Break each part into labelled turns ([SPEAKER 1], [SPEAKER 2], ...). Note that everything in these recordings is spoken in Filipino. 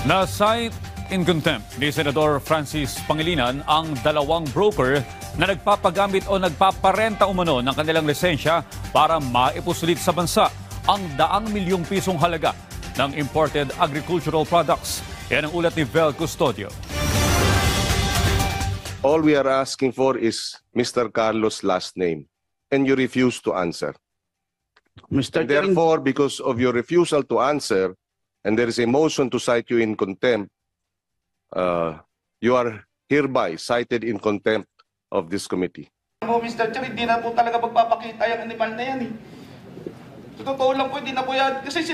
[SPEAKER 1] Na-cite in contempt ni Senador Francis Pangilinan ang dalawang broker na nagpapagamit o nagpaparenta umano ng kanilang lisensya para maipusulit sa bansa ang daang milyong pisong halaga ng imported agricultural products. Yan ang ulat ni Vel Custodio.
[SPEAKER 2] All we are asking for is Mr. Carlos' last name, and you refuse to answer.
[SPEAKER 3] Mr.
[SPEAKER 2] And therefore, because of your refusal to answer, and there is a motion to cite you in contempt, you are hereby cited in contempt of this committee.
[SPEAKER 4] Mr. Chair, hindi na po talaga magpapakita yung animal na yan eh. Sa totoo lang po, hindi na po yan. Kasi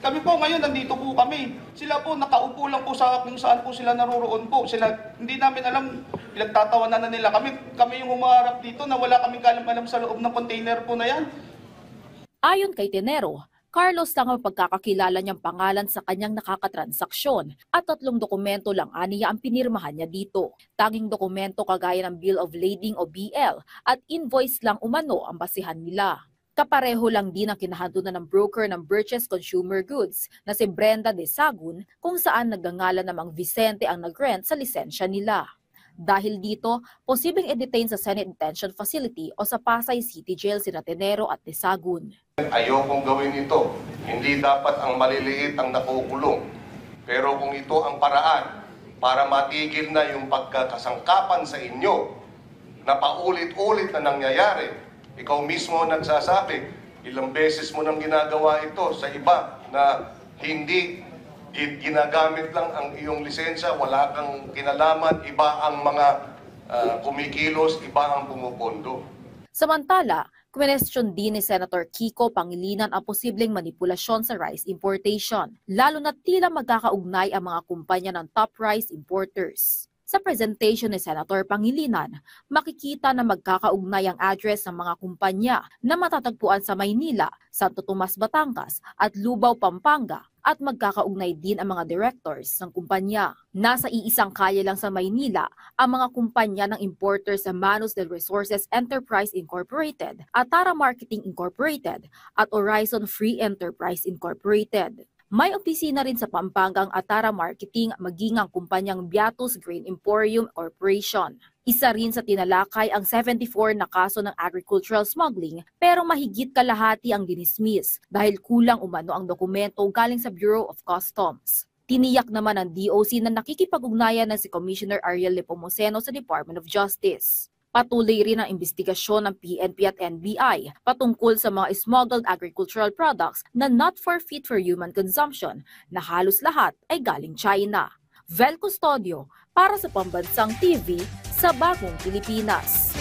[SPEAKER 4] kami po ngayon, nandito po kami. Sila po, nakaupo lang po sa kung saan po sila naroroon po. Hindi namin alam, pinagtatawanan na nila. Kami yung umaharap dito na wala kaming kalam-alam sa loob ng container po na yan.
[SPEAKER 5] Ayon kay Tenero, Carlos lang ang pagkakakilala niyang pangalan sa kanyang nakakatransaksyon at 3 dokumento lang aniya ang pinirmahan niya dito. Tanging dokumento kagaya ng Bill of Lading o BL at invoice lang umano ang basihan nila. Kapareho lang din ang kinahandunan ng broker ng Birches Consumer Goods na si Brenda de Sagun kung saan nagngangalan namang Vicente ang nag-rent sa lisensya nila. Dahil dito, posibleng i-detain sa Senate Detention Facility o sa Pasay City Jail sina Tenero at de Sagun.
[SPEAKER 2] Ayokong gawin ito. Hindi dapat ang maliliit ang nakukulong. Pero kung ito ang paraan para matigil na yung pagkakasangkapan sa inyo na paulit-ulit na nangyayari, ikaw mismo nagsasabi, ilang beses mo nang ginagawa ito sa iba na hindi ginagamit lang ang iyong lisensya, wala kang kinalaman, iba ang mga kumikilos, iba ang pumupondo.
[SPEAKER 5] Samantala, question din ni Senator Kiko Pangilinan ang posibleng manipulasyon sa rice importation, lalo na tila magkakaugnay ang mga kumpanya ng top rice importers. Sa presentation ni Senator Pangilinan, makikita na magkakaugnay ang address ng mga kumpanya na matatagpuan sa Maynila, Santo Tomas, Batangas at Lubao, Pampanga at magkakaugnay din ang mga directors ng kumpanya. Nasa iisang kalye lang sa Maynila ang mga kumpanya ng importers sa Manos del Resources Enterprise Incorporated, Atara Marketing Incorporated at Horizon Free Enterprise Incorporated. May opisina rin sa Pampanga ang Atara Marketing maging ang kumpanyang Beatus Grain Emporium Corporation. Isa rin sa tinalakay ang 74 na kaso ng agricultural smuggling pero mahigit kalahati ang dinismiss dahil kulang umano ang dokumento galing sa Bureau of Customs. Tiniyak naman ng DOC na nakikipag-ugnayan na si Commissioner Ariel Nepomuceno sa Department of Justice. Patuloy rin ang investigasyon ng PNP at NBI patungkol sa mga smuggled agricultural products na not for fit for human consumption na halos lahat ay galing China. Vel Custodio para sa Pambansang TV sa Bagong Pilipinas.